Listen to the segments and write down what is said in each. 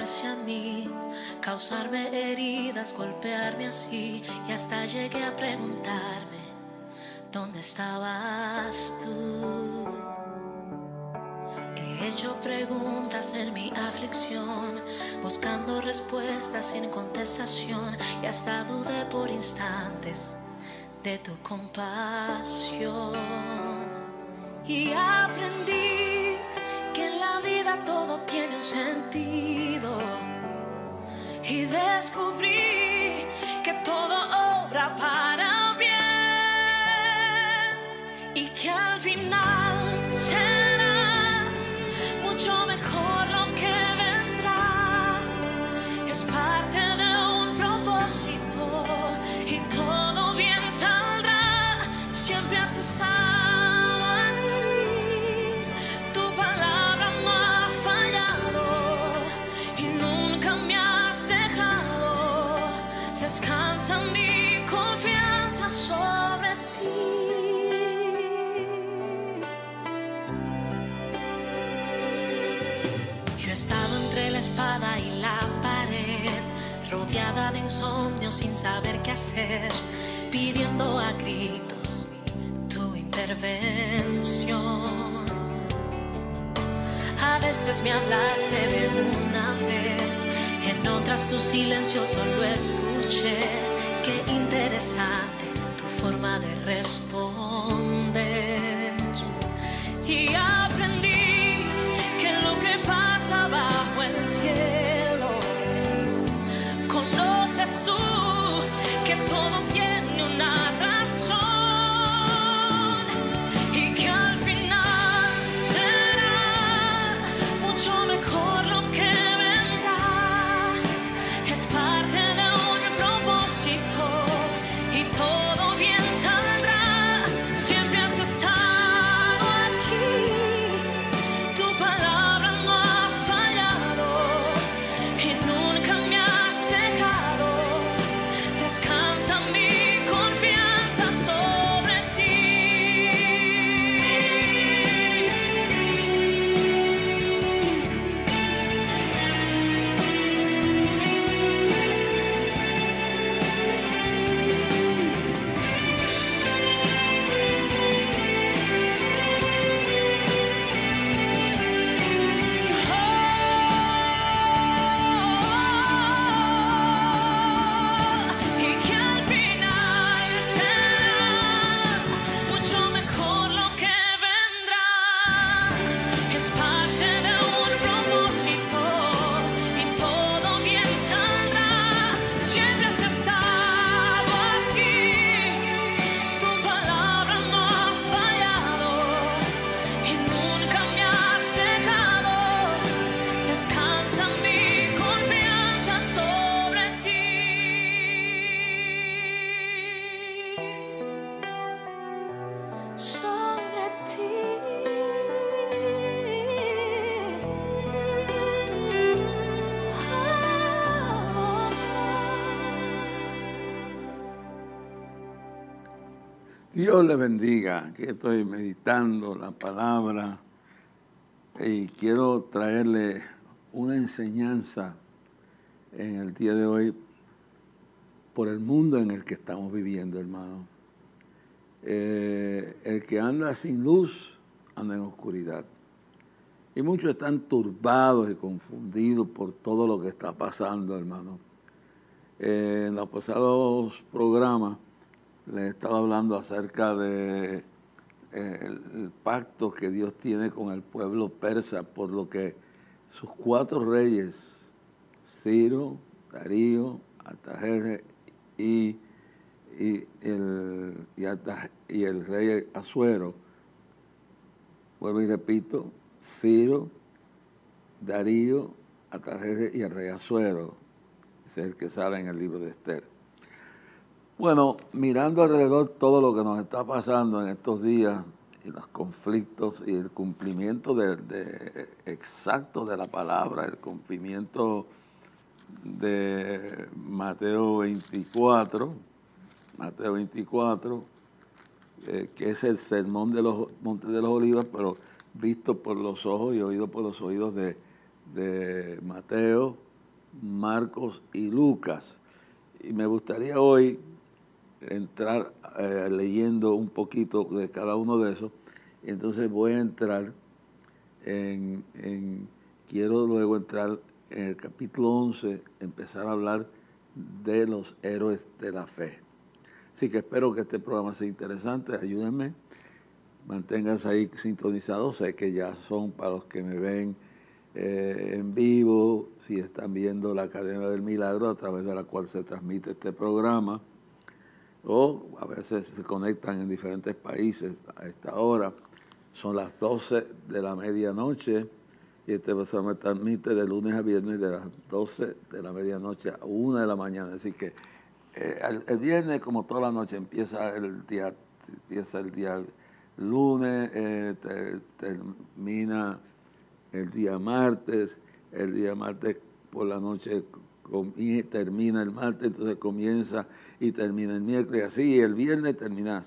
hacia mí, causarme heridas, golpearme así, y hasta llegué a preguntarme, ¿dónde estabas tú? He hecho preguntas en mi aflicción, buscando respuestas sin contestación, y hasta dudé por instantes de tu compasión. Y aprendí que en la vida todo tiene un sentido, y descubrí que todo obra para bien, y que al final será mucho mejor lo que vendrá. Es parte de un propósito y todo bien saldrá. Siempre has estado aquí, tu palabra no ha fallado y nunca me has dejado. Descansa mi confianza sobre ti. Yo he estado entre la espada y la pared, rodeada de insomnio sin saber qué hacer, pidiendo a gritos tu intervención. A veces me hablaste de una vez, en otras tu silencio solo escuché. Qué interesante tu forma de responder. Y aprendí que lo que pasa bajo el cielo, conoces tú, que todo tiene una razón, y que al final será mucho mejor lo que vendrá. Es parte de un propósito y todo bien saldrá. Siempre has estado aquí, tu palabra no ha fallado y nunca me has dejado. Descansa mi confianza sobre ti. Y que al final será mucho mejor lo que vendrá. Es parte de un propósito y todo bien saldrá. Siempre has estado aquí, tu palabra no ha fallado y nunca me has dejado. Descansa mi confianza sobre ti. Sobre ti. Dios le bendiga. Aquí estoy meditando la palabra y quiero traerle una enseñanza en el día de hoy por el mundo en el que estamos viviendo, hermano. El que anda sin luz anda en oscuridad. Y muchos están turbados y confundidos por todo lo que está pasando, hermano. En los pasados programas les he estado hablando acerca de el pacto que Dios tiene con el pueblo persa, por lo que sus 4 reyes, Ciro, Darío, Artajerjes y el rey Asuero. Vuelvo y repito, Ciro, Darío, Artajerjes y el rey Asuero. Ese es el que sale en el libro de Esther. Bueno, mirando alrededor todo lo que nos está pasando en estos días, y los conflictos y el cumplimiento exacto de la palabra, el cumplimiento de Mateo 24, que es el sermón de los Montes de los Olivos, pero visto por los ojos y oído por los oídos de Mateo, Marcos y Lucas. Y me gustaría hoy entrar leyendo un poquito de cada uno de esos. Entonces voy a entrar quiero luego entrar en el capítulo 11, empezar a hablar de los héroes de la fe. Así que espero que este programa sea interesante, ayúdenme, manténganse ahí sintonizados, sé que ya son para los que me ven en vivo, si están viendo la cadena del milagro a través de la cual se transmite este programa, o a veces se conectan en diferentes países a esta hora. Son las 12 de la medianoche y este programa se transmite de lunes a viernes de las 12 de la medianoche a 1 de la mañana. Así que el viernes, como toda la noche, empieza el día lunes, termina el día martes por la noche termina el martes, entonces comienza y termina el miércoles, así, y el viernes termina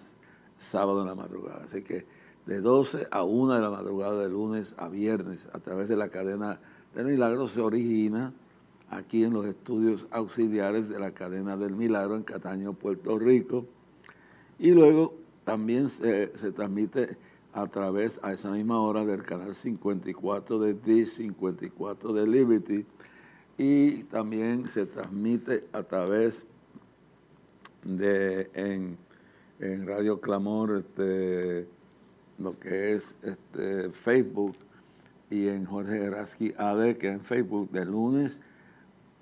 sábado en la madrugada. Así que de 12 a 1 de la madrugada, de lunes a viernes, a través de la cadena del milagro, se origina aquí en los estudios auxiliares de la cadena del milagro en Cataño, Puerto Rico, y luego también se transmite a través, a esa misma hora, del canal 54 de Dish, 54 de Liberty, y también se transmite a través de en Radio Clamor, lo que es Facebook, y en Jorge Eraski AD, que es en Facebook, de lunes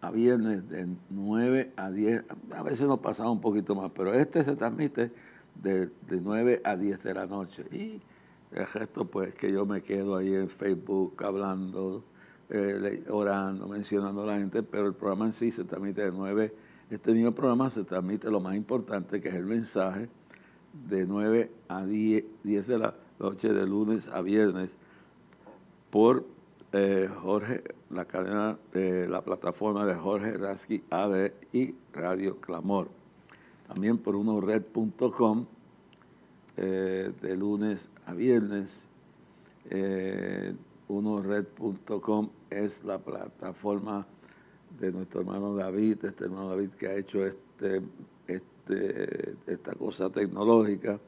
a viernes de 9 a 10, a veces nos pasamos un poquito más, pero se transmite de 9 a 10 de la noche. Y el resto, pues, que yo me quedo ahí en Facebook hablando, orando, mencionando a la gente, pero el programa en sí se transmite de 9. Este mismo programa se transmite lo más importante, que es el mensaje, de 9 a 10 de la noche, de lunes a viernes, por Jorge, la cadena de la plataforma de Jorge Rasky AD y Radio Clamor. También por unored.com, de lunes a viernes. Unored.com es la plataforma de nuestro hermano David, hermano David que ha hecho esta cosa tecnológica,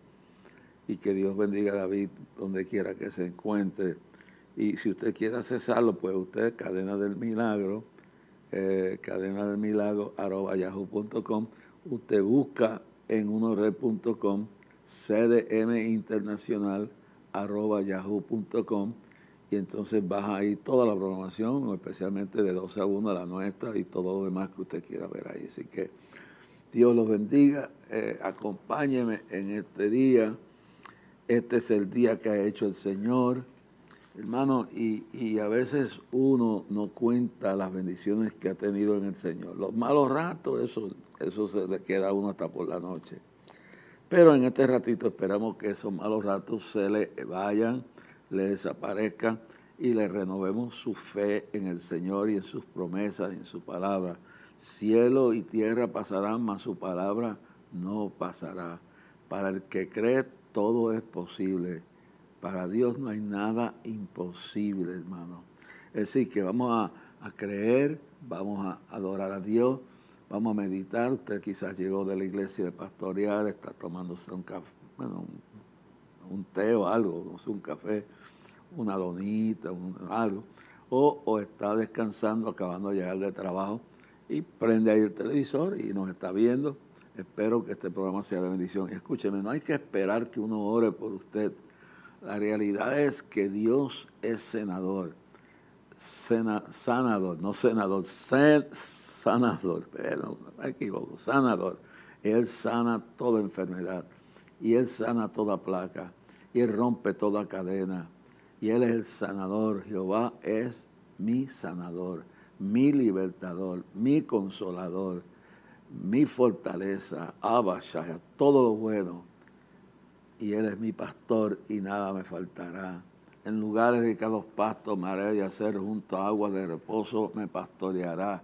y que Dios bendiga a David donde quiera que se encuentre. Y si usted quiere accesarlo, pues usted, Cadena del Milagro, @yahoo.com, usted busca en unored.com CDM Internacional @yahoo.com, y entonces baja ahí toda la programación, especialmente de 12 a 1, la nuestra, y todo lo demás que usted quiera ver ahí. Así que Dios los bendiga, acompáñeme en este día. Este es el día que ha hecho el Señor, hermano, y a veces uno no cuenta las bendiciones que ha tenido en el Señor. Los malos ratos, eso se le queda a uno hasta por la noche. Pero en este ratito esperamos que esos malos ratos se le vayan, le desaparezcan, y le renovemos su fe en el Señor y en sus promesas y en su palabra. Cielo y tierra pasarán, mas su palabra no pasará. Para el que cree, todo es posible. Para Dios no hay nada imposible, hermano. Es decir, que vamos a creer, vamos a adorar a Dios, vamos a meditar. Usted quizás llegó de la iglesia de pastorear, está tomándose un café, bueno, un té o algo, no sé, un café, una donita, algo, o está descansando, acabando de llegar de trabajo, y prende ahí el televisor y nos está viendo. Espero que este programa sea de bendición. Y escúcheme, no hay que esperar que uno ore por usted. La realidad es que Dios es sanador, perdón, me equivoco, sanador. Él sana toda enfermedad, y Él sana toda placa, y Él rompe toda cadena, y Él es el sanador. Jehová es mi sanador, mi libertador, mi consolador, mi fortaleza, Abba Shaya, todo lo bueno. Y Él es mi pastor y nada me faltará. En lugares dedicados pastos me haré yacer, junto a aguas de reposo me pastoreará.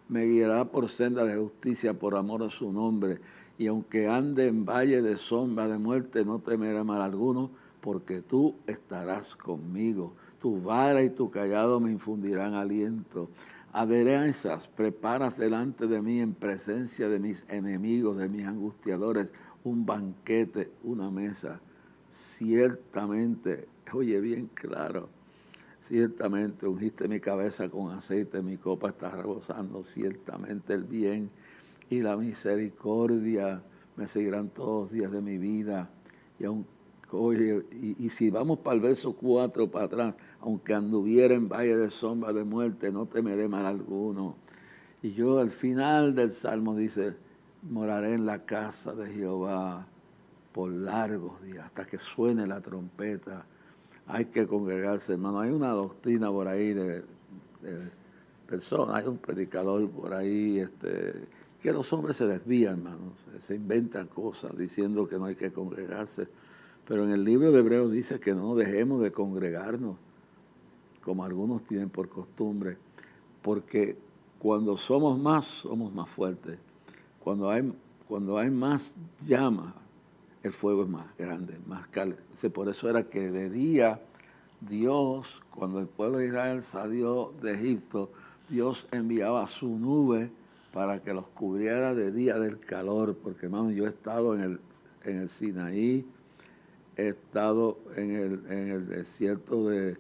Me guiará por senda de justicia por amor a su nombre. Y aunque ande en valle de sombra de muerte, no temeré mal alguno, porque tú estarás conmigo. Tu vara y tu callado me infundirán aliento. Aderezas, preparas delante de mí en presencia de mis enemigos, de mis angustiadores, un banquete, una mesa. Ciertamente, oye bien claro, ciertamente ungiste mi cabeza con aceite, mi copa está rebosando, ciertamente el bien y la misericordia me seguirán todos los días de mi vida. Y aun, oye, y si vamos para el verso 4 para atrás, aunque anduviera en valle de sombra de muerte, no temeré mal alguno. Y yo al final del Salmo dice, moraré en la casa de Jehová por largos días, hasta que suene la trompeta. Hay que congregarse, hermano. Hay una doctrina por ahí de personas, hay un predicador por ahí, que los hombres se desvían, hermano, se inventan cosas diciendo que no hay que congregarse. Pero en el libro de Hebreos dice que no dejemos de congregarnos, como algunos tienen por costumbre, porque cuando somos más fuertes. Cuando hay más llamas, el fuego es más grande, más cálido. Por eso era que de día Dios, cuando el pueblo de Israel salió de Egipto, Dios enviaba su nube para que los cubriera de día del calor. Porque, hermano, yo he estado en el Sinaí, he estado en el desierto de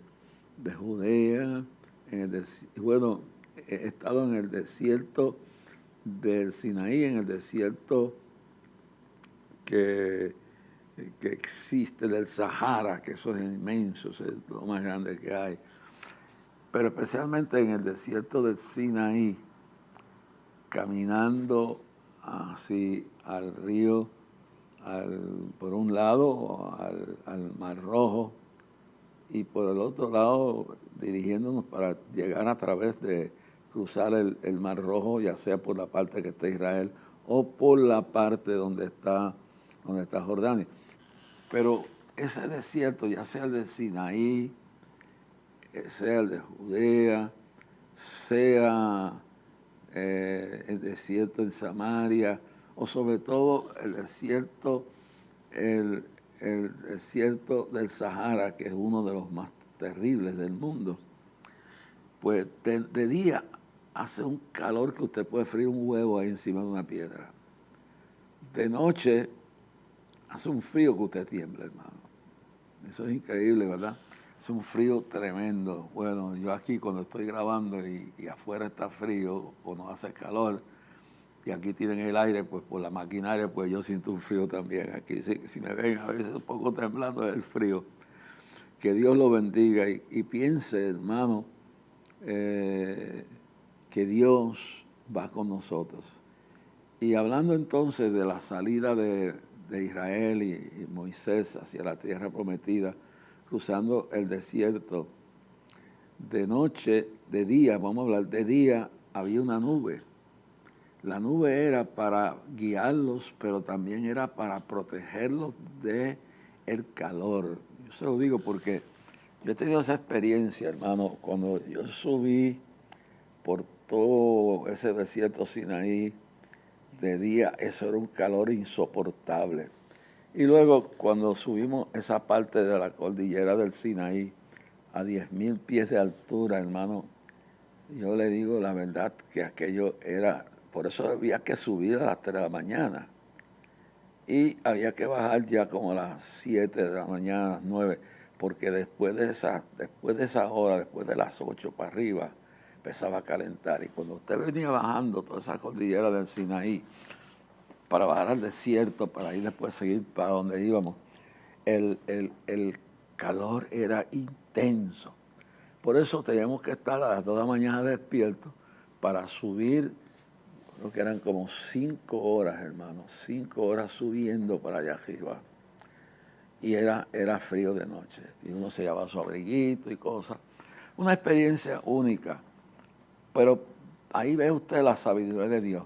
Judea, he estado en el desierto del Sinaí, en el desierto que existe del Sahara, que eso es inmenso, es lo más grande que hay. Pero especialmente en el desierto del Sinaí, caminando así al río, por un lado al Mar Rojo, y por el otro lado dirigiéndonos para llegar a través de cruzar el Mar Rojo, ya sea por la parte que está Israel o por la parte donde está Jordania. Pero ese desierto, ya sea el de Sinaí, sea el de Judea, sea el desierto en Samaria, o sobre todo el desierto del Sahara, que es uno de los más terribles del mundo, pues de día hace un calor que usted puede freír un huevo ahí encima de una piedra. De noche hace un frío que usted tiembla, hermano. Eso es increíble, ¿verdad? Es un frío tremendo. Bueno, yo aquí cuando estoy grabando y afuera está frío o no hace calor, y aquí tienen el aire, pues por la maquinaria, pues yo siento un frío también. Aquí si me ven a veces un poco temblando del frío. Que Dios lo bendiga y piense, hermano, que Dios va con nosotros. Y hablando entonces de la salida de Israel y Moisés hacia la tierra prometida, cruzando el desierto, de noche, de día, vamos a hablar, de día había una nube. La nube era para guiarlos, pero también era para protegerlos del calor. Yo se lo digo porque yo he tenido esa experiencia, hermano, cuando yo subí por todo ese desierto Sinaí, de día eso era un calor insoportable. Y luego cuando subimos esa parte de la cordillera del Sinaí a 10,000 pies de altura, hermano, yo le digo la verdad que aquello era, por eso había que subir a las 3 de la mañana y había que bajar ya como a las 7 de la mañana, 9, porque después de esa hora, después de las 8 para arriba, empezaba a calentar. Y cuando usted venía bajando toda esa cordillera del Sinaí para bajar al desierto, para ir después seguir para donde íbamos, el calor era intenso. Por eso teníamos que estar a las 2 de la mañana despiertos para subir, creo que eran como 5 horas, hermano, 5 horas subiendo para allá arriba. Y era frío de noche. Y uno se llevaba su abriguito y cosas. Una experiencia única. Pero ahí ve usted la sabiduría de Dios.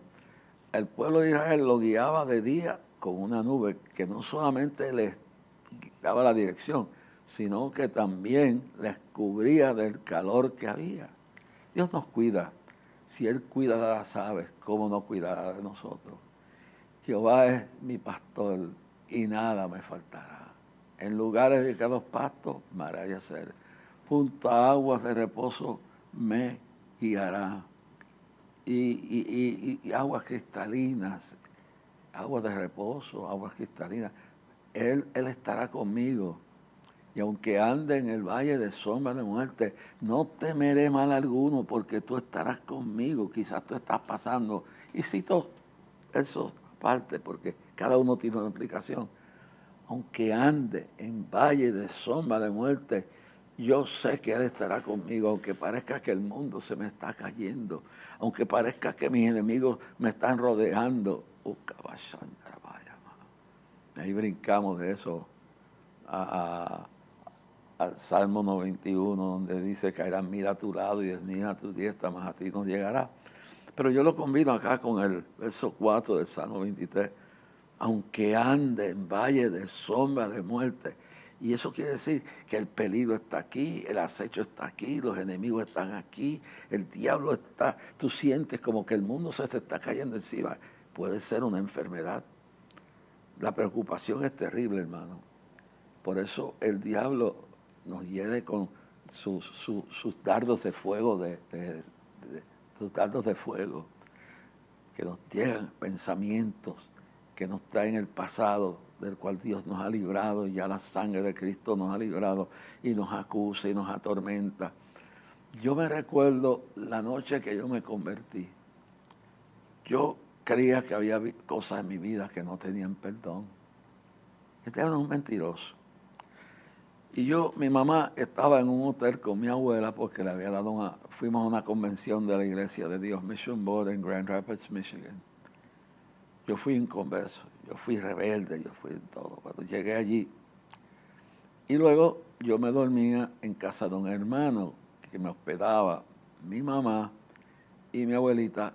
El pueblo de Israel lo guiaba de día con una nube que no solamente les daba la dirección, sino que también les cubría del calor que había. Dios nos cuida. Si Él cuida de las aves, ¿cómo no cuidará de nosotros? Jehová es mi pastor y nada me faltará. En lugares de los pastos me hará yacer. junto a aguas de reposo me guiará. Y aguas cristalinas, aguas de reposo, aguas cristalinas. Él estará conmigo. Y aunque ande en el valle de sombra de muerte, no temeré mal alguno, porque tú estarás conmigo. Quizás tú estás pasando. Y cito eso aparte, porque cada uno tiene una explicación. Aunque ande en valle de sombra de muerte, yo sé que Él estará conmigo, aunque parezca que el mundo se me está cayendo, aunque parezca que mis enemigos me están rodeando. Ahí brincamos de eso al Salmo 91, donde dice: caerán 1000 a tu lado y 10,000 a tu diestra, mas a ti no llegará. Pero yo lo combino acá con el verso 4 del Salmo 23. Aunque ande en valle de sombra de muerte. Y eso quiere decir que el peligro está aquí, el acecho está aquí, los enemigos están aquí, el diablo está, tú sientes como que el mundo se te está cayendo encima. Puede ser una enfermedad. La preocupación es terrible, hermano. Por eso el diablo nos hiere con sus dardos de fuego, sus dardos de fuego, que nos llegan pensamientos que nos traen el pasado, del cual Dios nos ha librado, y ya la sangre de Cristo nos ha librado, y nos acusa y nos atormenta. Yo me recuerdo la noche que yo me convertí. Yo creía que había cosas en mi vida que no tenían perdón. Este era un mentiroso. Y mi mamá estaba en un hotel con mi abuela porque le había dado fuimos a una convención de la Iglesia de Dios Mission Board en Grand Rapids, Michigan. Yo fui inconverso, yo fui rebelde, yo fui todo. Cuando llegué allí, y luego yo me dormía en casa de un hermano que me hospedaba. Mi mamá y mi abuelita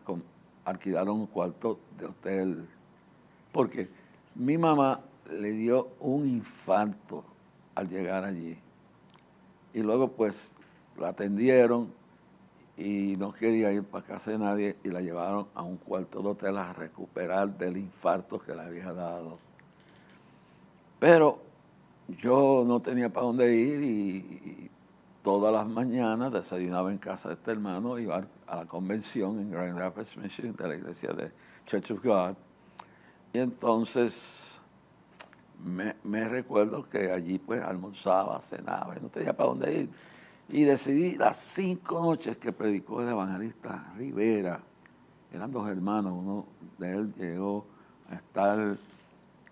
alquilaron un cuarto de hotel, porque mi mamá le dio un infarto al llegar allí. Y luego pues la atendieron y no quería ir para casa de nadie y la llevaron a un cuarto de hotel a recuperar del infarto que le había dado. Pero yo no tenía para dónde ir y todas las mañanas desayunaba en casa de este hermano, iba a la convención en Grand Rapids, Michigan, de la iglesia de Church of God. Y entonces me recuerdo que allí pues almorzaba, cenaba y no tenía para dónde ir. Y decidí las 5 noches que predicó el evangelista Rivera. Eran 2 hermanos, uno de él llegó a estar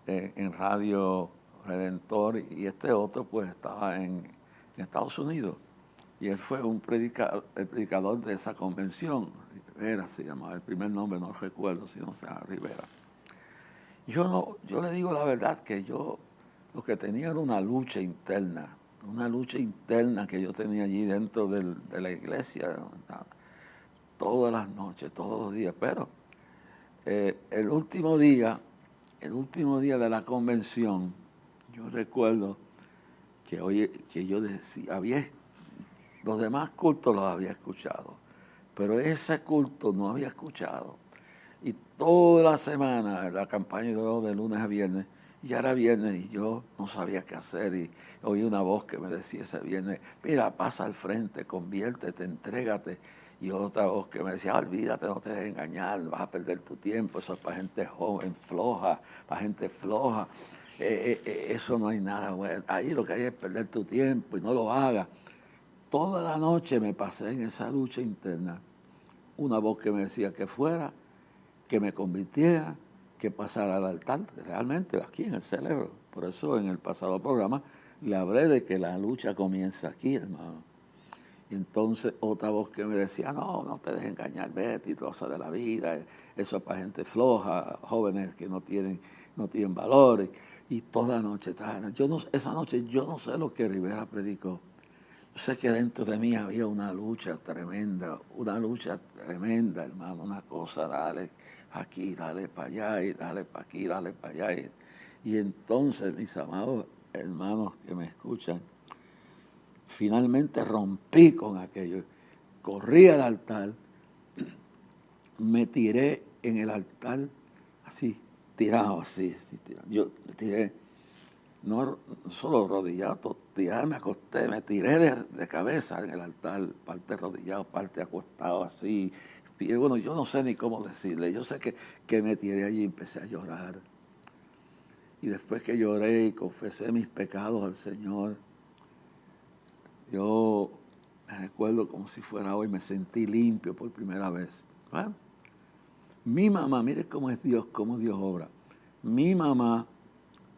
en Radio Redentor y este otro pues estaba en Estados Unidos. Y él fue el predicador de esa convención. Rivera se llamaba, el primer nombre no recuerdo, si no se llama Rivera. Yo le digo la verdad que yo lo que tenía era una lucha interna que yo tenía allí dentro de la iglesia, todas las noches, todos los días. Pero el último día de la convención, yo recuerdo que yo decía, los demás cultos los había escuchado, pero ese culto no había escuchado. Y toda la semana, la campaña de lunes a viernes, ya era viernes y yo no sabía qué hacer, y oí una voz que me decía ese viernes: mira, pasa al frente, conviértete, entrégate. Y otra voz que me decía: olvídate, no te dejes engañar, vas a perder tu tiempo, eso es para gente joven, floja, para gente floja, eso no hay nada bueno, ahí lo que hay es perder tu tiempo y no lo hagas. Toda la noche me pasé en esa lucha interna, una voz que me decía que fuera, que me convirtiera, que pasara al altar, realmente aquí en el cerebro. Por eso en el pasado programa le hablé de que la lucha comienza aquí, hermano. Y entonces otra voz que me decía: no te dejes engañar, vete y goza de la vida, eso es para gente floja, jóvenes que no tienen valores. Y toda la noche, esa noche yo no sé lo que Rivera predicó. Yo sé que dentro de mí había una lucha tremenda, hermano, una cosa, dale aquí, dale para allá, y dale para aquí, dale para allá. Y entonces, mis amados hermanos que me escuchan, finalmente rompí con aquello. Corrí al altar, me tiré en el altar, así, tirado. Yo me tiré, no solo arrodillado, me acosté, me tiré de cabeza en el altar, parte arrodillado, parte acostado así. Y bueno, yo no sé ni cómo decirle. Yo sé que me tiré allí y empecé a llorar. Y después que lloré y confesé mis pecados al Señor, yo me recuerdo como si fuera hoy, me sentí limpio por primera vez. Bueno, mi mamá, mire cómo es Dios, cómo Dios obra. Mi mamá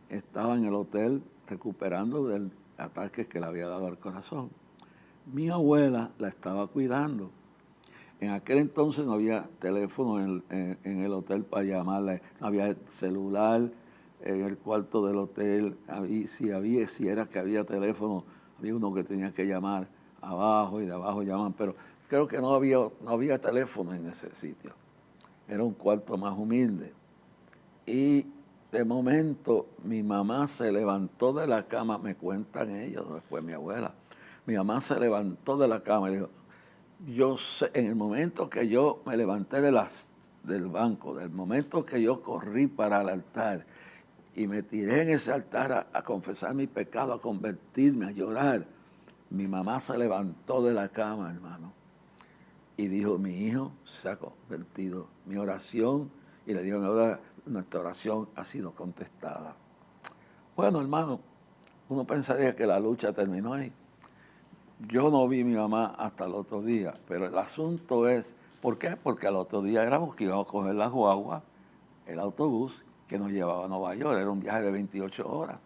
estaba en el hotel recuperando del ataque que le había dado al corazón. Mi abuela la estaba cuidando. En aquel entonces no había teléfono en el hotel para llamarla, no había celular en el cuarto del hotel. Si era que había teléfono, había uno que tenía que llamar abajo y de abajo llaman, pero creo que no había teléfono en ese sitio. Era un cuarto más humilde. Y de momento mi mamá se levantó de la cama, me cuentan ellos, después mi abuela. Mi mamá se levantó de la cama y dijo, yo sé, en el momento que yo me levanté del banco, del momento que yo corrí para el altar y me tiré en ese altar a confesar mi pecado, a convertirme, a llorar, mi mamá se levantó de la cama, hermano, y dijo, mi hijo se ha convertido. Mi oración, y le dijo, nuestra oración ha sido contestada. Bueno, hermano, uno pensaría que la lucha terminó ahí. Yo no vi a mi mamá hasta el otro día, pero el asunto es, ¿por qué? Porque al otro día éramos que íbamos a coger la guagua, el autobús que nos llevaba a Nueva York, era un viaje de 28 horas.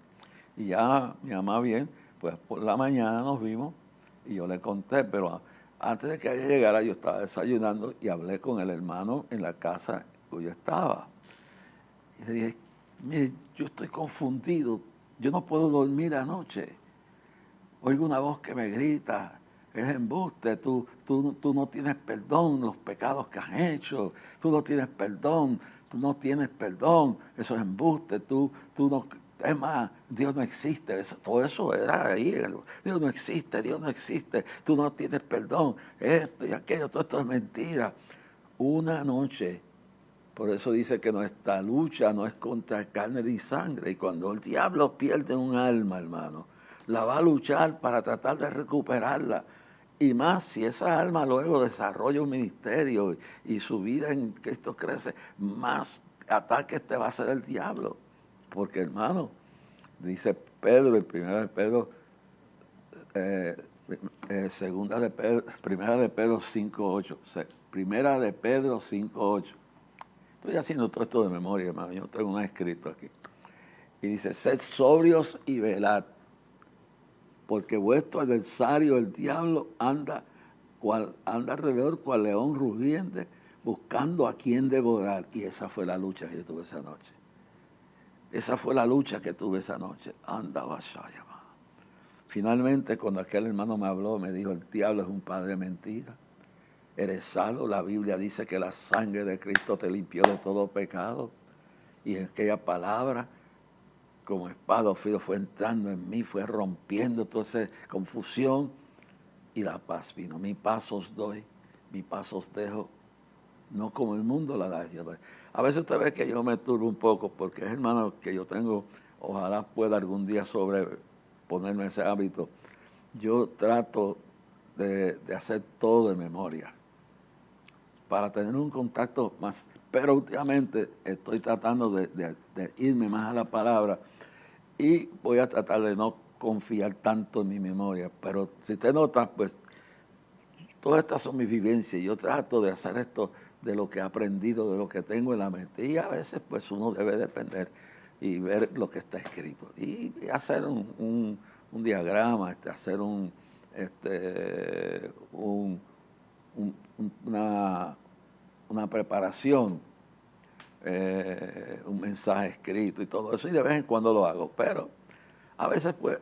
Y ya mi mamá bien, pues por la mañana nos vimos y yo le conté, pero antes de que ella llegara yo estaba desayunando y hablé con el hermano en la casa donde yo estaba. Y le dije, mire, yo estoy confundido, yo no puedo dormir anoche. Oigo una voz que me grita, es embuste, tú no tienes perdón, los pecados que has hecho, tú no tienes perdón, eso es embuste, tú no, es más, Dios no existe, todo eso era ahí, Dios no existe, tú no tienes perdón, esto y aquello, todo esto es mentira. Una noche, por eso dice que nuestra lucha no es contra carne ni sangre, y cuando el diablo pierde un alma, hermano, la va a luchar para tratar de recuperarla. Y más si esa alma luego desarrolla un ministerio y su vida en Cristo crece, más ataques te va a hacer el diablo. Porque, hermano, dice Pedro, en primera de Pedro, primera de Pedro 5.8. Primera de Pedro 5.8. Estoy haciendo todo esto de memoria, hermano. Yo tengo un escrito aquí. Y dice, sed sobrios y velad, porque vuestro adversario, el diablo, anda alrededor cual león rugiente, buscando a quien devorar. Y esa fue la lucha que yo tuve esa noche. Andaba Shaya. Finalmente, cuando aquel hermano me habló, me dijo, el diablo es un padre de mentira. Eres salvo. La Biblia dice que la sangre de Cristo te limpió de todo pecado. Y aquella palabra, como espada o filo, fue entrando en mí, fue rompiendo toda esa confusión y la paz vino. Mi paz os doy, mi paz os dejo, no como el mundo la da, yo doy. A veces usted ve que yo me turbo un poco porque es, hermano, que yo tengo, ojalá pueda algún día sobreponerme ese hábito. Yo trato de hacer todo de memoria para tener un contacto más, pero últimamente estoy tratando de irme más a la palabra y voy a tratar de no confiar tanto en mi memoria. Pero si usted nota, pues todas estas son mis vivencias. Yo trato de hacer esto de lo que he aprendido, de lo que tengo en la mente. Y a veces pues uno debe depender y ver lo que está escrito. Y hacer un diagrama, hacer una preparación, un mensaje escrito y todo eso, y de vez en cuando lo hago, pero a veces pues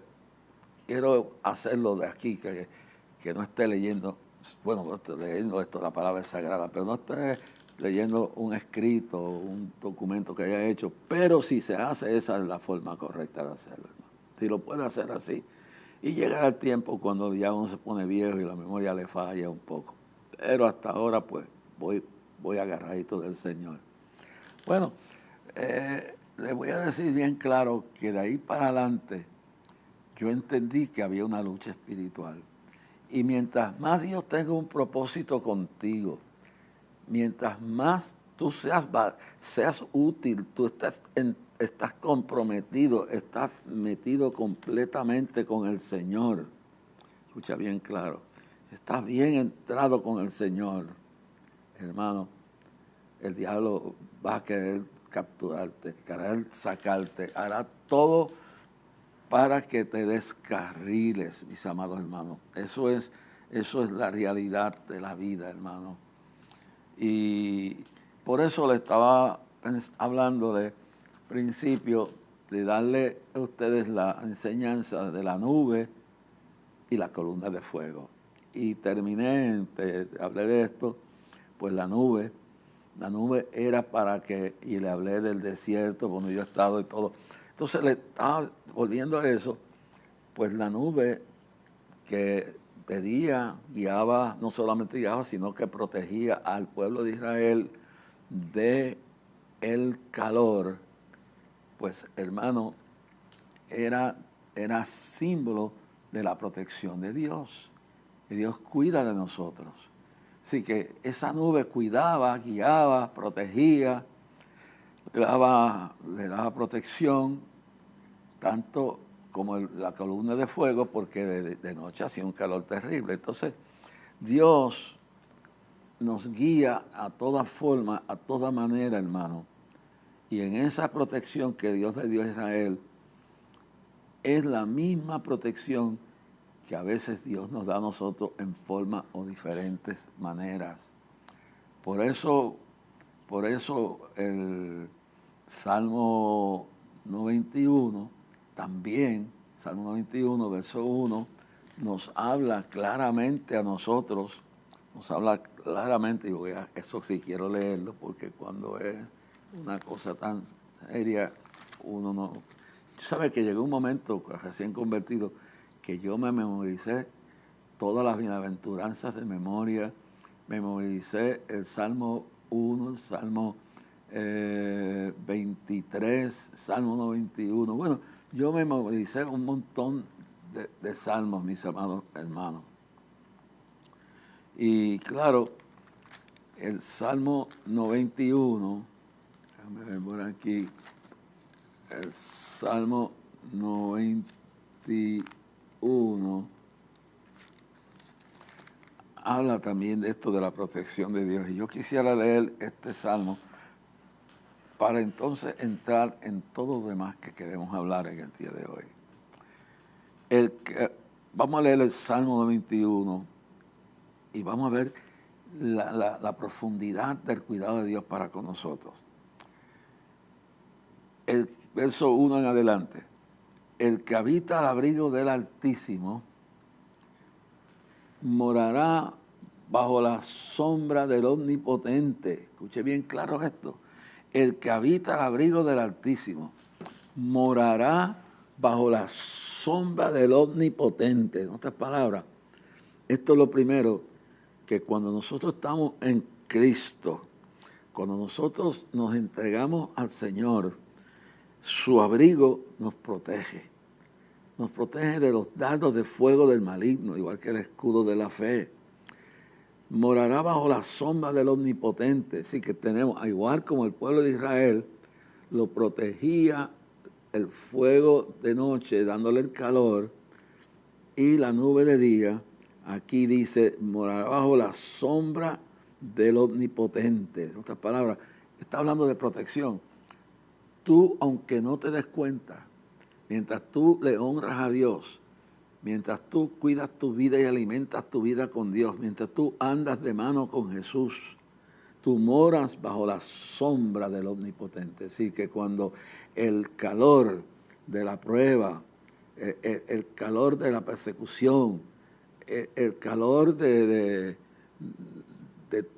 quiero hacerlo de aquí, que no esté leyendo, bueno, estoy leyendo esto, la palabra es sagrada, pero no esté leyendo un escrito, un documento que haya hecho, pero si se hace, esa es la forma correcta de hacerlo, ¿no? Si lo puede hacer así, y llegar al tiempo cuando ya uno se pone viejo y la memoria le falla un poco, pero hasta ahora pues voy agarradito del Señor. Bueno, les voy a decir bien claro que de ahí para adelante yo entendí que había una lucha espiritual. Y mientras más Dios tenga un propósito contigo, mientras más tú seas útil, tú estás comprometido, estás metido completamente con el Señor. Escucha bien claro, estás bien entrado con el Señor, hermano. El diablo va a querer capturarte, querer sacarte, hará todo para que te descarriles, mis amados hermanos. Eso es la realidad de la vida, hermano. Y por eso le estaba hablando de principio de darle a ustedes la enseñanza de la nube y la columna de fuego. Y terminé, hablé de esto, pues la nube era para que, y le hablé del desierto, donde yo he estado y todo. Entonces le estaba volviendo a eso, pues la nube que de día guiaba, no solamente guiaba, sino que protegía al pueblo de Israel de el calor, pues hermano, era símbolo de la protección de Dios, que Dios cuida de nosotros. Así que esa nube cuidaba, guiaba, protegía, le daba protección, tanto como la columna de fuego, porque de noche hacía un calor terrible. Entonces, Dios nos guía a toda forma, a toda manera, hermano. Y en esa protección que Dios le dio a Israel, es la misma protección que a veces Dios nos da a nosotros en forma o diferentes maneras. Por eso el Salmo 91, también, Salmo 91, verso 1, nos habla claramente a nosotros, y eso sí quiero leerlo, porque cuando es una cosa tan seria, uno no... ¿Sabe que llegó un momento, recién convertido, que yo me memoricé todas las bienaventuranzas de memoria, memoricé el Salmo 1, el Salmo 23, Salmo 91. Bueno, yo memoricé un montón de salmos, mis amados hermanos. Y claro, el Salmo 91, déjame ver por aquí, el Salmo 91 habla también de esto de la protección de Dios. Y yo quisiera leer este salmo para entonces entrar en todo lo demás que queremos hablar en el día de hoy. Vamos a leer el Salmo 91 y vamos a ver la profundidad del cuidado de Dios para con nosotros. El verso 1 en adelante. El que habita al abrigo del Altísimo morará bajo la sombra del Omnipotente. Escuche bien claro esto. El que habita al abrigo del Altísimo morará bajo la sombra del Omnipotente. En otras palabras, esto es lo primero, que cuando nosotros estamos en Cristo, cuando nosotros nos entregamos al Señor, su abrigo nos protege de los dardos de fuego del maligno, igual que el escudo de la fe. Morará bajo la sombra del Omnipotente. Así que tenemos, igual como el pueblo de Israel, lo protegía el fuego de noche, dándole el calor, y la nube de día. Aquí dice, morará bajo la sombra del Omnipotente. En otras palabras, está hablando de protección. Tú, aunque no te des cuenta, mientras tú le honras a Dios, mientras tú cuidas tu vida y alimentas tu vida con Dios, mientras tú andas de mano con Jesús, tú moras bajo la sombra del Omnipotente. Así que cuando el calor de la prueba, el calor de la persecución, el calor de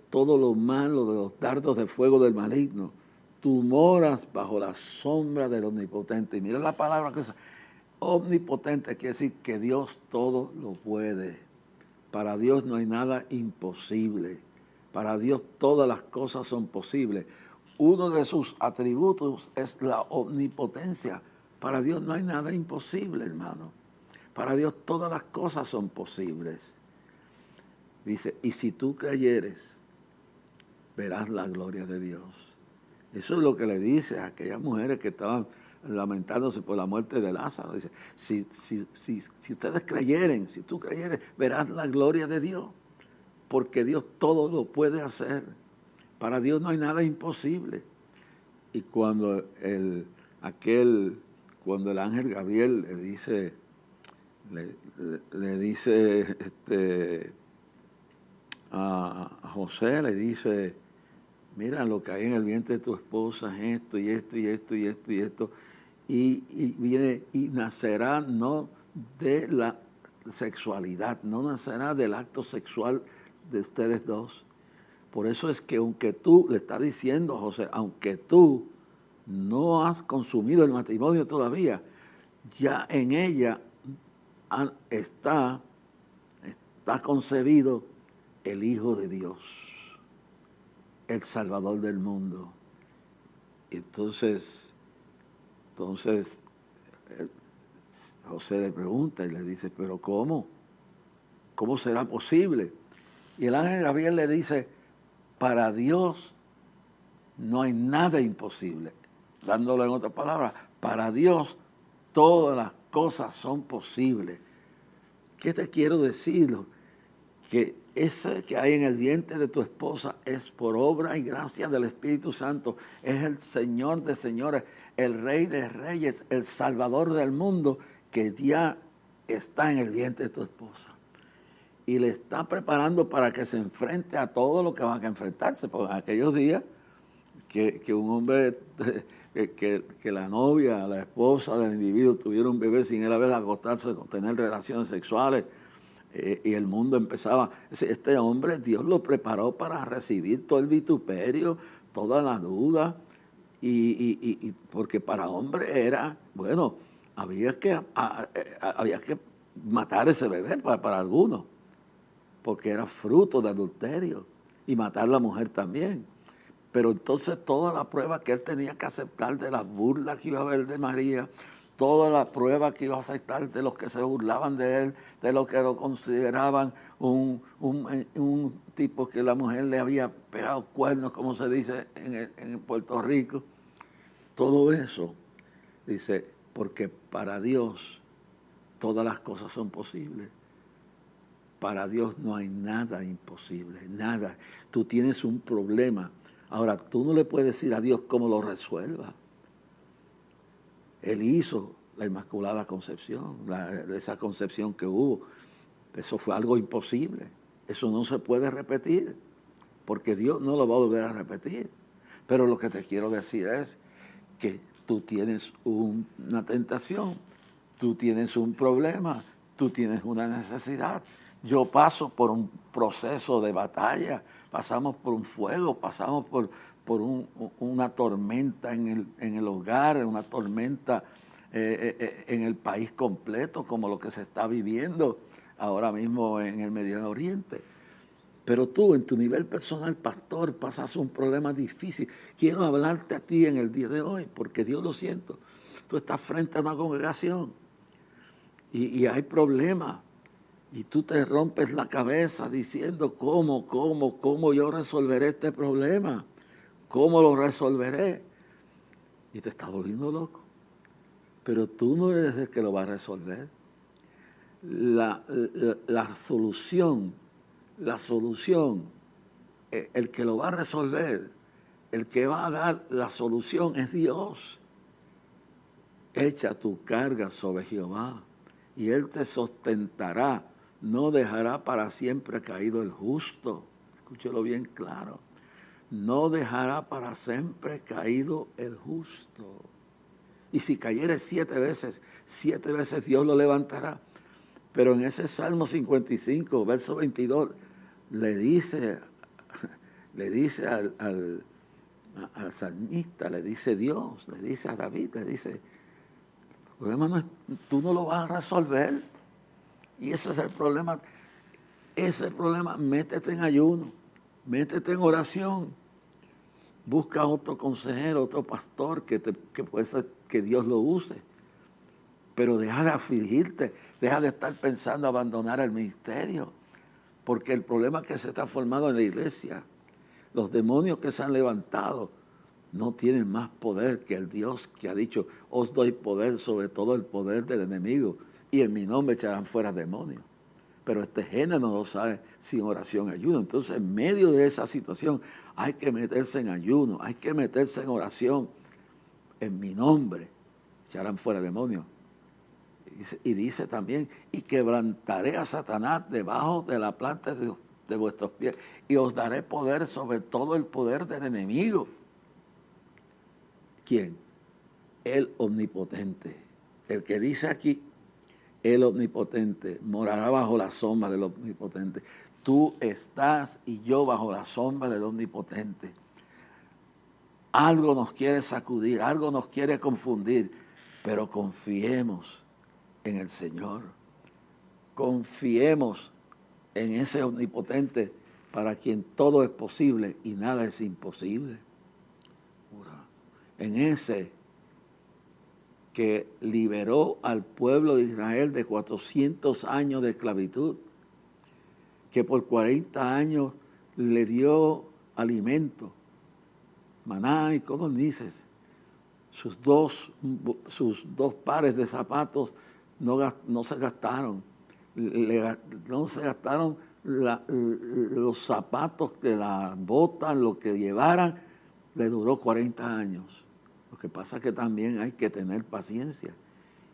todo lo malo, de los dardos de fuego del maligno, tú moras bajo la sombra del Omnipotente. Y mira la palabra que es omnipotente, quiere decir que Dios todo lo puede. Para Dios no hay nada imposible. Para Dios todas las cosas son posibles. Uno de sus atributos es la omnipotencia. Para Dios no hay nada imposible, hermano. Para Dios todas las cosas son posibles. Dice, y si tú creyeres, verás la gloria de Dios. Eso es lo que le dice a aquellas mujeres que estaban lamentándose por la muerte de Lázaro. Dice, si ustedes creyeren, si tú creyeres, verás la gloria de Dios. Porque Dios todo lo puede hacer. Para Dios no hay nada imposible. Y cuando el ángel Gabriel le dice a José, le dice, mira, lo que hay en el vientre de tu esposa es esto y esto y esto y esto y esto, y viene y nacerá no de la sexualidad, no nacerá del acto sexual de ustedes dos. Por eso es que aunque tú, le está diciendo José, aunque tú no has consumido el matrimonio todavía, ya en ella está concebido el Hijo de Dios, el Salvador del mundo. Entonces José le pregunta y le dice, pero ¿cómo? ¿Cómo será posible? Y el ángel Gabriel le dice, para Dios no hay nada imposible. Dándolo en otras palabras, para Dios todas las cosas son posibles. ¿Qué te quiero decir? Que ese que hay en el vientre de tu esposa es por obra y gracia del Espíritu Santo. Es el Señor de señores, el Rey de reyes, el Salvador del mundo, que ya está en el vientre de tu esposa. Y le está preparando para que se enfrente a todo lo que van a enfrentarse. Porque en aquellos días que un hombre, que la novia, la esposa del individuo tuviera un bebé sin él haber acostarse, tener relaciones sexuales, y el mundo empezaba. Este hombre, Dios lo preparó para recibir todo el vituperio, toda la duda, y porque para hombre era, bueno, había que matar ese bebé para algunos, porque era fruto de adulterio, y matar a la mujer también. Pero entonces toda la prueba que él tenía que aceptar de las burlas que iba a haber de María, toda la prueba que iba a aceptar de los que se burlaban de él, de los que lo consideraban un tipo que la mujer le había pegado cuernos, como se dice en Puerto Rico. Todo eso, dice, porque para Dios todas las cosas son posibles. Para Dios no hay nada imposible, nada. Tú tienes un problema. Ahora, tú no le puedes decir a Dios cómo lo resuelva. Él hizo la Inmaculada Concepción, esa concepción que hubo. Eso fue algo imposible. Eso no se puede repetir, porque Dios no lo va a volver a repetir. Pero lo que te quiero decir es que tú tienes una tentación, tú tienes un problema, tú tienes una necesidad. Yo paso por un proceso de batalla, pasamos por un fuego, pasamos por una tormenta en el hogar, una tormenta en el país completo, como lo que se está viviendo ahora mismo en el Medio Oriente. Pero tú, en tu nivel personal, pastor, pasas un problema difícil. Quiero hablarte a ti en el día de hoy, porque Dios lo siento. Tú estás frente a una congregación y hay problemas. Y tú te rompes la cabeza diciendo, ¿cómo yo resolveré este problema? ¿Cómo lo resolveré? Y te estás volviendo loco. Pero tú no eres el que lo va a resolver. La solución, el que lo va a resolver, el que va a dar la solución es Dios. Echa tu carga sobre Jehová y Él te sustentará. No dejará para siempre caído el justo. Escúchelo bien claro. No dejará para siempre caído el justo. Y si cayere 7 veces Dios lo levantará. Pero en ese Salmo 55, verso 22, le dice al salmista, le dice Dios, le dice a David, le dice, el problema no es, tú no lo vas a resolver. Y ese es el problema. Ese problema, métete en ayuno, métete en oración, busca otro consejero, otro pastor que pueda ser que Dios lo use. Pero deja de afligirte, deja de estar pensando abandonar el ministerio, porque el problema que se está formando en la iglesia, los demonios que se han levantado, no tienen más poder que el Dios que ha dicho, os doy poder sobre todo el poder del enemigo, y en mi nombre echarán fuera demonios. Pero este género no lo sabe sin oración y ayuno. Entonces, en medio de esa situación, hay que meterse en ayuno, hay que meterse en oración. En mi nombre echarán fuera demonios. Y dice también, y quebrantaré a Satanás debajo de la planta de vuestros pies, y os daré poder sobre todo el poder del enemigo. ¿Quién? El omnipotente. El que dice aquí, el omnipotente, morará bajo la sombra del omnipotente. Tú estás y yo bajo la sombra del omnipotente. Algo nos quiere sacudir, algo nos quiere confundir, pero confiemos en el Señor. Confiemos en ese omnipotente para quien todo es posible y nada es imposible. En ese que liberó al pueblo de Israel de 400 años de esclavitud, que por 40 años le dio alimento, maná y codornices. Sus dos pares de zapatos no se gastaron. No se gastaron los zapatos, de las botas, lo que llevaran, le duró 40 años. Lo que pasa es que también hay que tener paciencia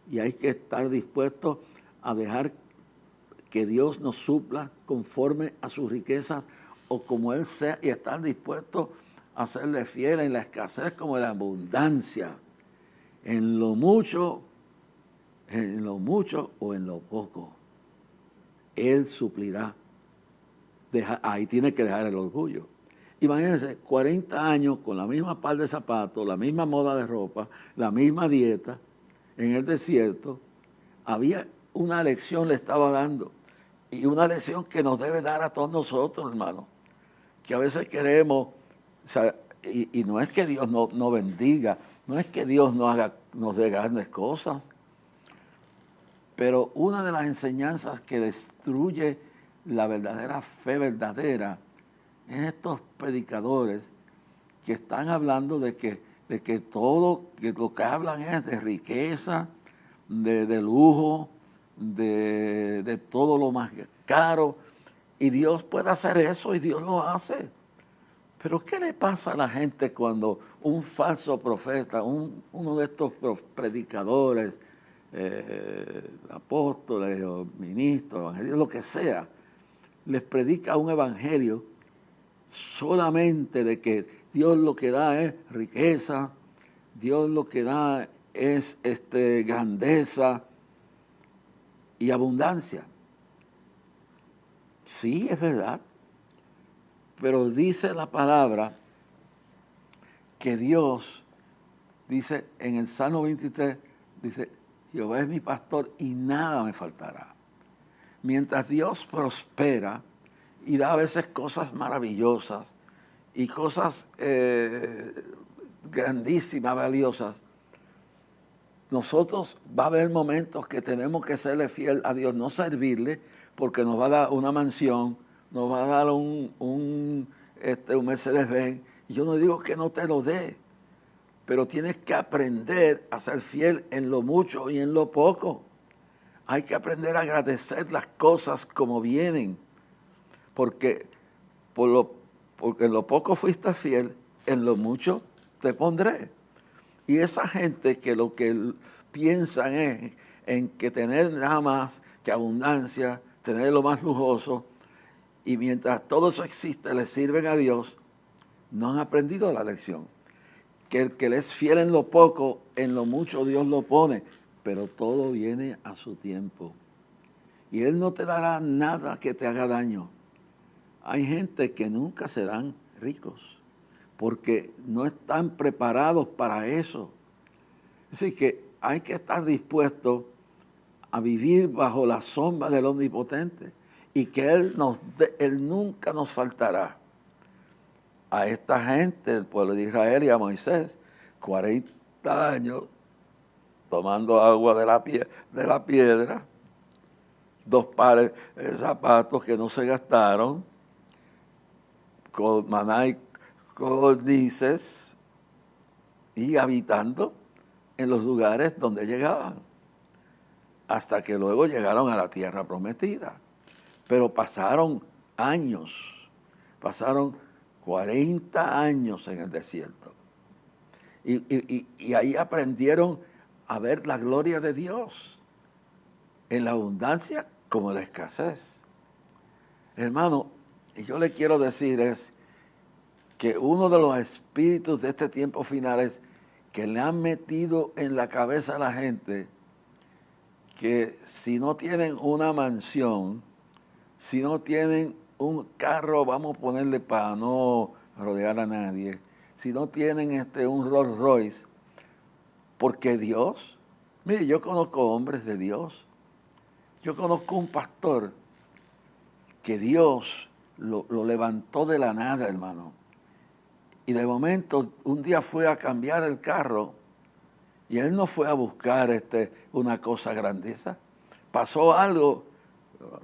y hay que estar dispuestos a dejar que Dios nos supla conforme a sus riquezas o como Él sea, y estar dispuestos a serle fiel en la escasez como en la abundancia, en lo mucho o en lo poco. Él suplirá. Ahí tiene que dejar el orgullo. Imagínense, 40 años con la misma par de zapatos, la misma moda de ropa, la misma dieta, en el desierto. Había una lección, le estaba dando, y una lección que nos debe dar a todos nosotros, hermano, que a veces queremos, o sea, y no es que Dios no bendiga, no es que Dios nos dé grandes cosas, pero una de las enseñanzas que destruye la verdadera fe verdadera es estos predicadores que están hablando de que todo, que lo que hablan es de riqueza, de lujo, de todo lo más caro, y Dios puede hacer eso y Dios lo hace. Pero ¿qué le pasa a la gente cuando un falso profeta, uno de estos predicadores, apóstoles o ministros, evangelistas, lo que sea, les predica un evangelio solamente de que Dios lo que da es riqueza, Dios lo que da es grandeza y abundancia? Sí, es verdad, pero dice la palabra que Dios, dice en el Salmo 23, dice, Jehová es mi pastor y nada me faltará. Mientras Dios prospera y da a veces cosas maravillosas y cosas grandísimas, valiosas, nosotros va a haber momentos que tenemos que serle fiel a Dios, no servirle, porque nos va a dar una mansión, nos va a dar un Mercedes-Benz. Y yo no digo que no te lo dé, pero tienes que aprender a ser fiel en lo mucho y en lo poco. Hay que aprender a agradecer las cosas como vienen, porque en lo poco fuiste fiel, en lo mucho te pondré. Y esa gente que lo que piensan es en que tener nada más que abundancia, tener lo más lujoso, y mientras todo eso existe, le sirven a Dios, no han aprendido la lección. Que el que le es fiel en lo poco, en lo mucho Dios lo pone, pero todo viene a su tiempo. Y Él no te dará nada que te haga daño. Hay gente que nunca serán ricos, porque no están preparados para eso. Así que hay que estar dispuesto a vivir bajo la sombra del Omnipotente y que Él nunca nos faltará. A esta gente, el pueblo de Israel y a Moisés, 40 años tomando agua de la piedra, 2 pares de zapatos que no se gastaron, con maná y codornices, y habitando en los lugares donde llegaban, hasta que luego llegaron a la tierra prometida. Pero pasaron años, pasaron 40 años en el desierto. Y ahí aprendieron a ver la gloria de Dios en la abundancia como en la escasez. Hermano, y yo le quiero decir es que uno de los espíritus de este tiempo final es que le han metido en la cabeza a la gente que si no tienen una mansión, si no tienen un carro, vamos a ponerle para no rodear a nadie, si no tienen un Rolls Royce, porque Dios, mire, yo conozco hombres de Dios, yo conozco un pastor que Dios lo levantó de la nada, hermano, y de momento un día fue a cambiar el carro y él no fue a buscar una cosa grandeza. Pasó algo,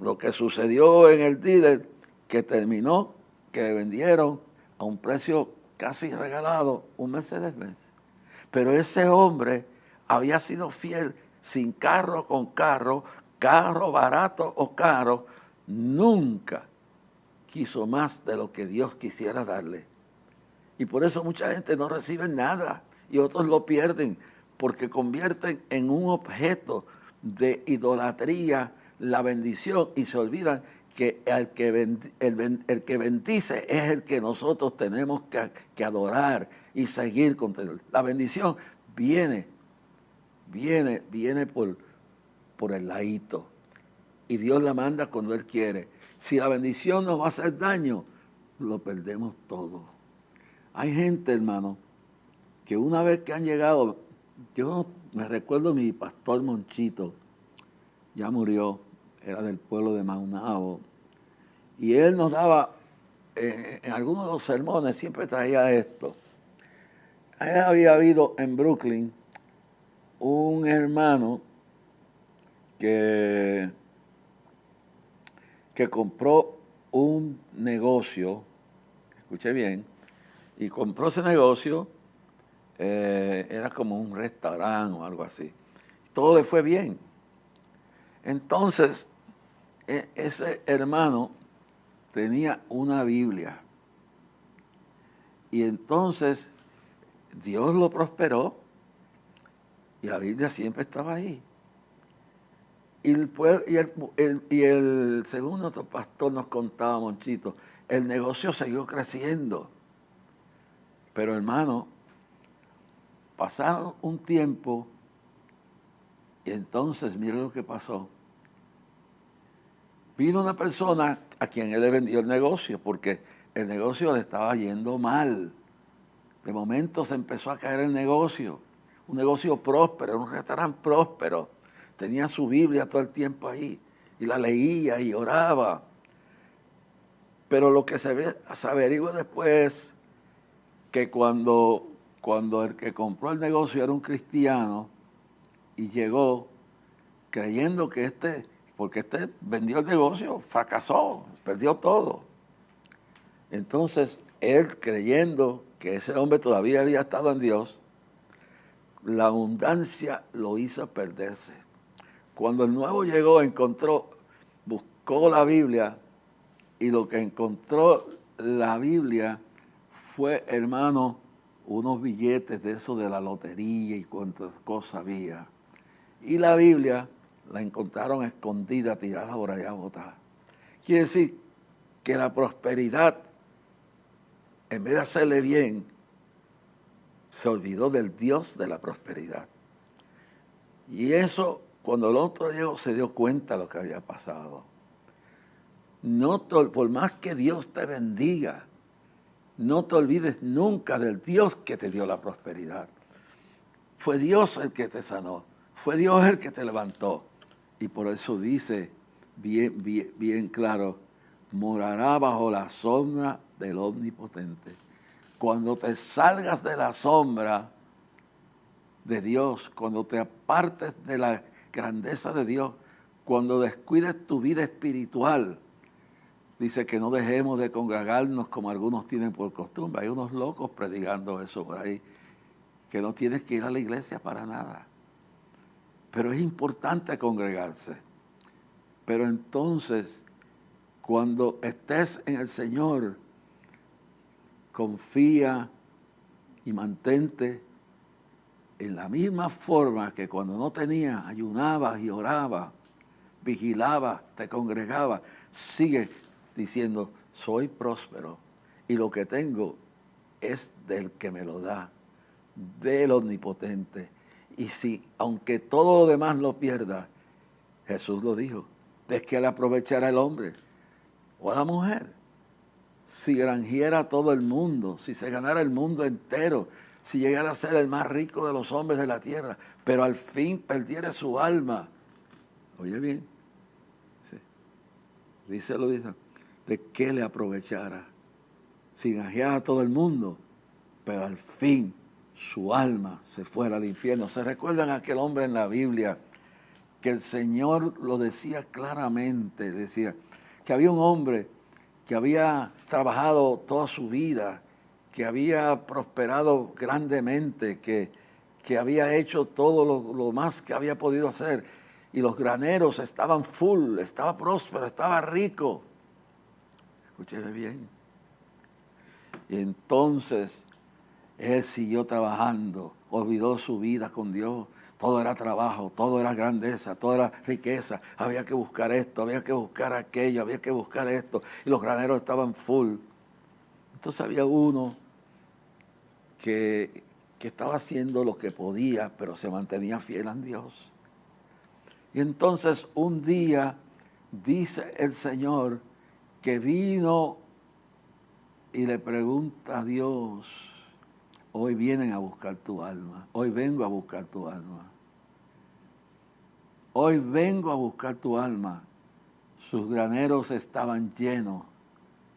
lo que sucedió en el dealer, que terminó, que vendieron a un precio casi regalado un Mercedes-Benz. Pero ese hombre había sido fiel, sin carro, con carro, carro barato o caro, nunca quiso más de lo que Dios quisiera darle. Y por eso mucha gente no recibe nada y otros lo pierden, porque convierten en un objeto de idolatría la bendición y se olvidan que el que bendice es el que nosotros tenemos que adorar y seguir con él. La bendición viene por el ladito. Y Dios la manda cuando Él quiere. Si la bendición nos va a hacer daño, lo perdemos todo. Hay gente, hermano, que una vez que han llegado, yo me recuerdo mi pastor Monchito, ya murió, era del pueblo de Maunabo, y él nos daba, en algunos de los sermones siempre traía esto. Había habido en Brooklyn un hermano que compró un negocio, escuché bien, y compró ese negocio, era como un restaurante o algo así. Todo le fue bien. Entonces, ese hermano tenía una Biblia. Y entonces, Dios lo prosperó y la Biblia siempre estaba ahí. Y el segundo otro pastor nos contaba, Monchito, el negocio siguió creciendo. Pero hermano, pasaron un tiempo y entonces mire lo que pasó. Vino una persona a quien él le vendió el negocio porque el negocio le estaba yendo mal. De momento se empezó a caer el negocio. Un negocio próspero, un restaurante próspero. Tenía su Biblia todo el tiempo ahí y la leía y oraba. Pero lo que se averigua después que cuando el que compró el negocio era un cristiano y llegó creyendo que porque vendió el negocio, fracasó, perdió todo. Entonces, él creyendo que ese hombre todavía había estado en Dios, la abundancia lo hizo perderse. Cuando el nuevo llegó, buscó la Biblia y lo que encontró la Biblia fue, hermano, unos billetes de eso de la lotería y cuántas cosas había. Y la Biblia la encontraron escondida, tirada por allá, botada. Quiere decir que la prosperidad, en vez de hacerle bien, se olvidó del Dios de la prosperidad. Y eso, cuando el otro llegó, se dio cuenta de lo que había pasado. Por más que Dios te bendiga, no te olvides nunca del Dios que te dio la prosperidad. Fue Dios el que te sanó. Fue Dios el que te levantó. Y por eso dice bien claro, morará bajo la sombra del Omnipotente. Cuando te salgas de la sombra, de Dios, cuando te apartes de la grandeza de Dios, cuando descuides tu vida espiritual, dice que no dejemos de congregarnos como algunos tienen por costumbre. Hay unos locos predicando eso por ahí, que no tienes que ir a la iglesia para nada. Pero es importante congregarse. Pero entonces, cuando estés en el Señor, confía y mantente en la misma forma que cuando no tenías, ayunabas y orabas, vigilabas, te congregabas. Sigue diciendo, soy próspero y lo que tengo es del que me lo da, del Omnipotente. Y si, aunque todo lo demás lo pierda, Jesús lo dijo, ¿de qué le aprovechará el hombre o la mujer? Si granjeara todo el mundo, si se ganara el mundo entero, si llegara a ser el más rico de los hombres de la tierra, pero al fin perdiera su alma. Oye bien, sí. Dice, ¿de qué le aprovechara? Si granjeara todo el mundo, pero al fin su alma se fuera al infierno. ¿Se recuerdan a aquel hombre en la Biblia que el Señor lo decía claramente? Decía que había un hombre que había trabajado toda su vida, que había prosperado grandemente, que había hecho todo lo más que había podido hacer, y los graneros estaban full, estaba próspero, estaba rico. Escúcheme bien. Y entonces él siguió trabajando, olvidó su vida con Dios. Todo era trabajo, todo era grandeza, todo era riqueza. Había que buscar esto, había que buscar aquello, había que buscar esto. Y los graneros estaban full. Entonces había uno que estaba haciendo lo que podía, pero se mantenía fiel a Dios. Y entonces un día dice el Señor que vino y le pregunta a Dios, hoy vienen a buscar tu alma, hoy vengo a buscar tu alma. Hoy vengo a buscar tu alma. Sus graneros estaban llenos,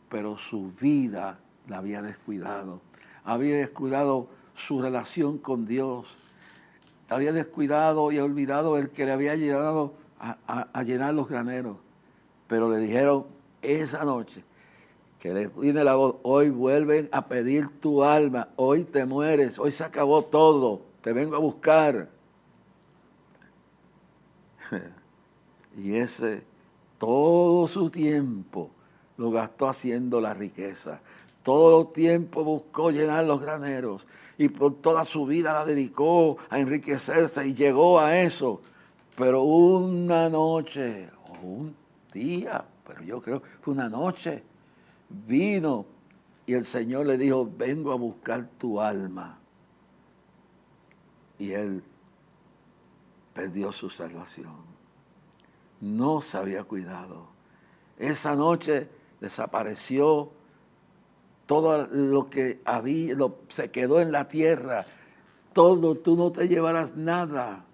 pero su vida la había descuidado. Había descuidado su relación con Dios. Había descuidado y olvidado el que le había llegado a llenar los graneros. Pero le dijeron esa noche, que le viene la voz, hoy vuelven a pedir tu alma, hoy te mueres, hoy se acabó todo, te vengo a buscar. Y ese, todo su tiempo lo gastó haciendo la riqueza. Todo el tiempo buscó llenar los graneros y por toda su vida la dedicó a enriquecerse y llegó a eso. Pero una noche, o un día, pero yo creo que fue una noche, vino y el Señor le dijo, vengo a buscar tu alma. Y él perdió su salvación. No se había cuidado. Esa noche desapareció todo lo que había, se quedó en la tierra. Todo, tú no te llevarás nada.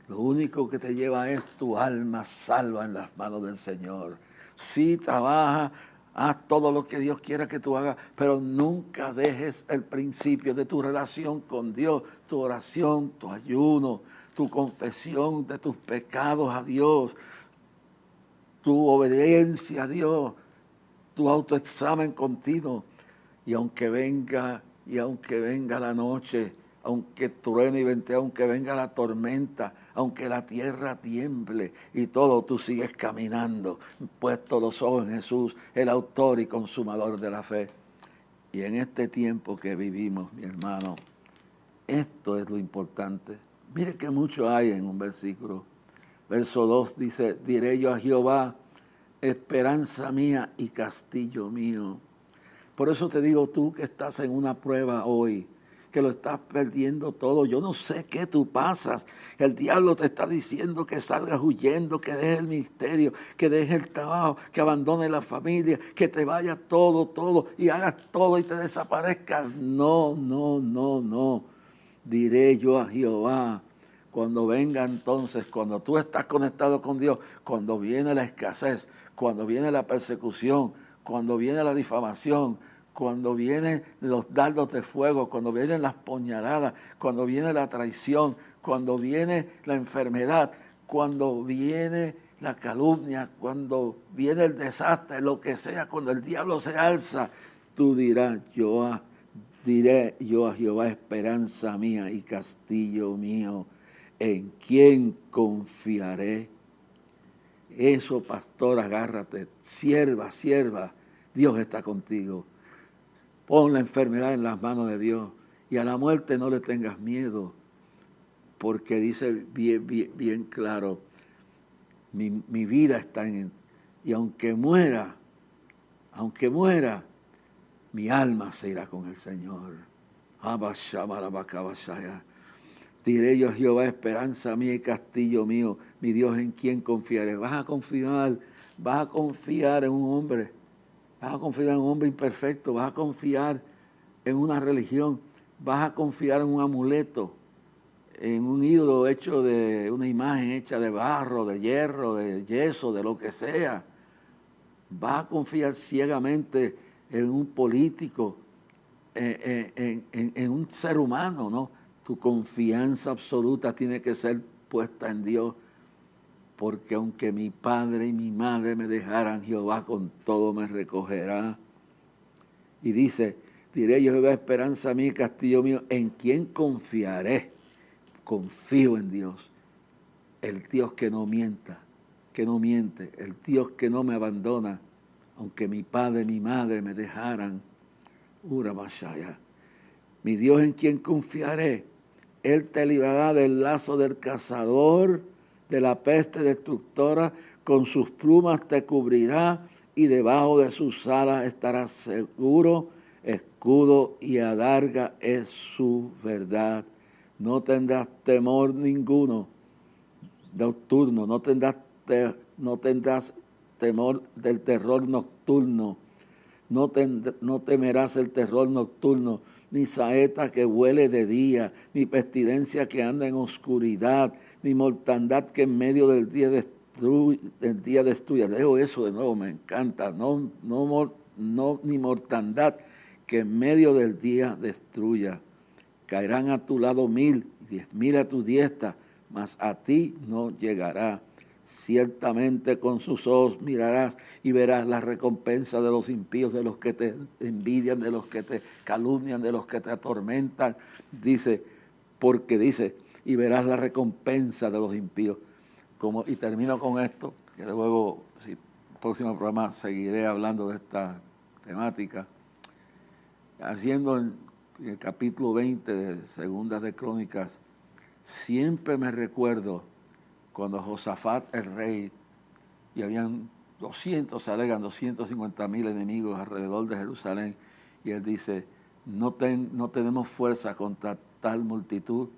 Lo único que te lleva es tu alma salva en las manos del Señor. Sí, trabaja, haz todo lo que Dios quiera que tú hagas, pero nunca dejes el principio de tu relación con Dios, tu oración, tu ayuno, tu confesión de tus pecados a Dios, tu obediencia a Dios, tu autoexamen continuo. Y aunque venga la noche, aunque truene y vente, aunque venga la tormenta, aunque la tierra tiemble y todo, tú sigues caminando, puesto los ojos en Jesús, el autor y consumador de la fe. Y en este tiempo que vivimos, mi hermano, esto es lo importante. Mire que mucho hay en un versículo. Verso 2 dice, diré yo a Jehová, esperanza mía y castillo mío. Por eso te digo tú que estás en una prueba hoy, que lo estás perdiendo todo. Yo no sé qué tú pasas. El diablo te está diciendo que salgas huyendo, que dejes el ministerio, que dejes el trabajo, que abandones la familia, que te vaya todo y hagas todo y te desaparezcas. No. Diré yo a Jehová. Cuando venga entonces, cuando tú estás conectado con Dios, cuando viene la escasez, cuando viene la persecución, cuando viene la difamación, cuando vienen los dardos de fuego, cuando vienen las puñaladas, cuando viene la traición, cuando viene la enfermedad, cuando viene la calumnia, cuando viene el desastre, lo que sea, cuando el diablo se alza, tú dirás, diré yo a Jehová, esperanza mía y castillo mío, ¿en quién confiaré? Eso, pastor, agárrate, sierva, Dios está contigo. Pon la enfermedad en las manos de Dios y a la muerte no le tengas miedo, porque dice bien claro, mi vida está en él. Y aunque muera, mi alma se irá con el Señor. Diré yo a Jehová, esperanza mía y castillo mío, mi Dios en quien confiaré. Vas a confiar en un hombre, vas a confiar en un hombre imperfecto, vas a confiar en una religión, vas a confiar en un amuleto, en un ídolo hecho de una imagen hecha de barro, de hierro, de yeso, de lo que sea. Vas a confiar ciegamente en un político, en un ser humano, ¿no? Tu confianza absoluta tiene que ser puesta en Dios, porque aunque mi padre y mi madre me dejaran, Jehová con todo me recogerá. Y dice, diré yo, Jehová, esperanza mía y castillo mío, ¿en quién confiaré? Confío en Dios, el Dios que no miente, el Dios que no me abandona, aunque mi padre y mi madre me dejaran. Urabashaya. Mi Dios en quien confiaré, Él te librará del lazo del cazador, de la peste destructora, con sus plumas te cubrirá y debajo de sus alas estarás seguro. Escudo y adarga es su verdad. No tendrás temor ninguno nocturno, no tendrás temor del terror nocturno. No temerás el terror nocturno, ni saeta que huele de día, ni pestilencia que anda en oscuridad, ni mortandad que en medio del día destruya. Leo eso de nuevo, me encanta. Ni mortandad que en medio del día destruya. Caerán a tu lado 1000, 10,000 a tu diestra, mas a ti no llegará. Ciertamente con sus ojos mirarás y verás la recompensa de los impíos, de los que te envidian, de los que te calumnian, de los que te atormentan. Porque dice, y verás la recompensa de los impíos. Y termino con esto, que luego, en el próximo programa seguiré hablando de esta temática. Haciendo en el capítulo 20 de Segundas de Crónicas, siempre me recuerdo cuando Josafat, el rey, y habían 250,000 enemigos alrededor de Jerusalén, y él dice, no tenemos fuerza contra tal multitud,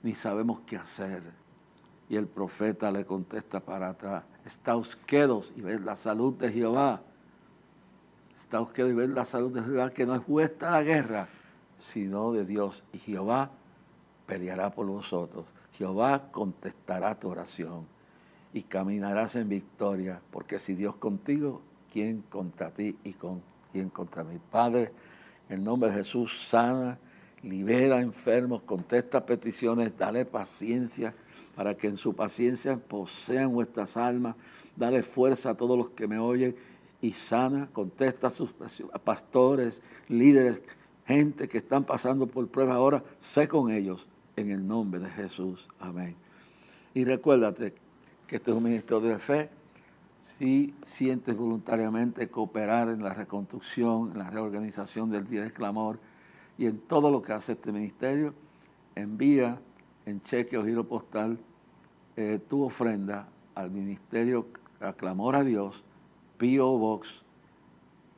ni sabemos qué hacer. Y el profeta le contesta para atrás, estáos quedos y ved la salud de Jehová. Estáos quedos y ved la salud de Jehová, que no es vuestra la guerra, sino de Dios. Y Jehová peleará por vosotros. Jehová contestará tu oración y caminarás en victoria, porque si Dios contigo, ¿quién contra ti y quién contra mí? Padre, en el nombre de Jesús, sana, libera enfermos, contesta peticiones, dale paciencia para que en su paciencia posean vuestras almas, dale fuerza a todos los que me oyen y sana, contesta a sus pastores, líderes, gente que están pasando por pruebas ahora, sé con ellos. En el nombre de Jesús. Amén. Y recuérdate que este es un ministerio de fe. Si sientes voluntariamente cooperar en la reconstrucción, en la reorganización del Día del Clamor y en todo lo que hace este ministerio, envía en cheque o giro postal tu ofrenda al ministerio Clamor a Dios, P.O. Box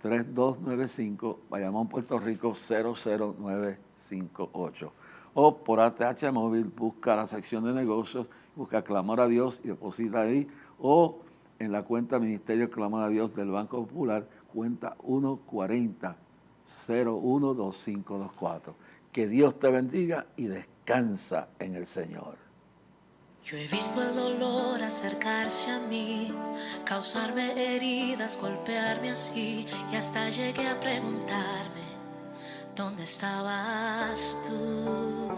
3295, Bayamón, Puerto Rico 00958. O por ATH Móvil, busca la sección de negocios, busca Clamor a Dios y deposita ahí. O en la cuenta Ministerio Clamor a Dios del Banco Popular, cuenta 140-012524. Que Dios te bendiga y descansa en el Señor. Yo he visto el dolor acercarse a mí, causarme heridas, golpearme así, y hasta llegué a preguntarme, ¿dónde estabas tú?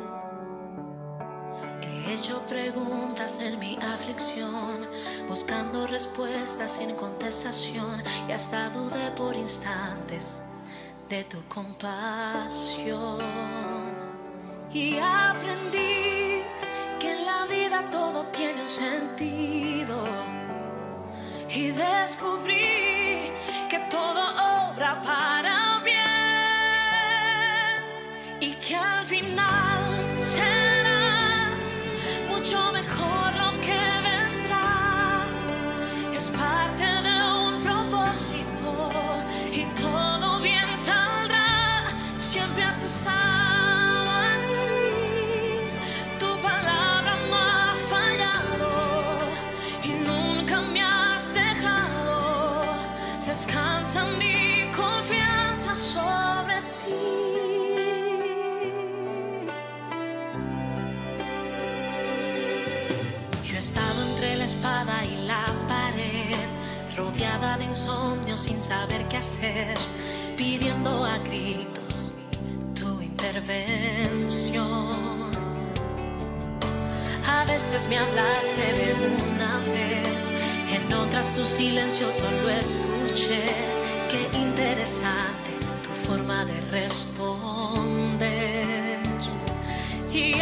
He hecho preguntas en mi aflicción, buscando respuestas sin contestación, y hasta dudé por instantes de tu compasión. Y aprendí que en la vida todo tiene un sentido, y descubrí que todo obra para bien, y que al final será mucho mejor lo que vendrá. Es parte de un propósito y todo bien saldrá. Siempre has estado aquí, tu palabra no ha fallado y nunca me has dejado. Descansa mi confianza sobre ti. Yo he estado entre la espada y la pared, rodeada de insomnio sin saber qué hacer, pidiendo a gritos tu intervención. A veces me hablaste de una vez, en otras tu silencio solo escuché. Qué interesante tu forma de responder. Y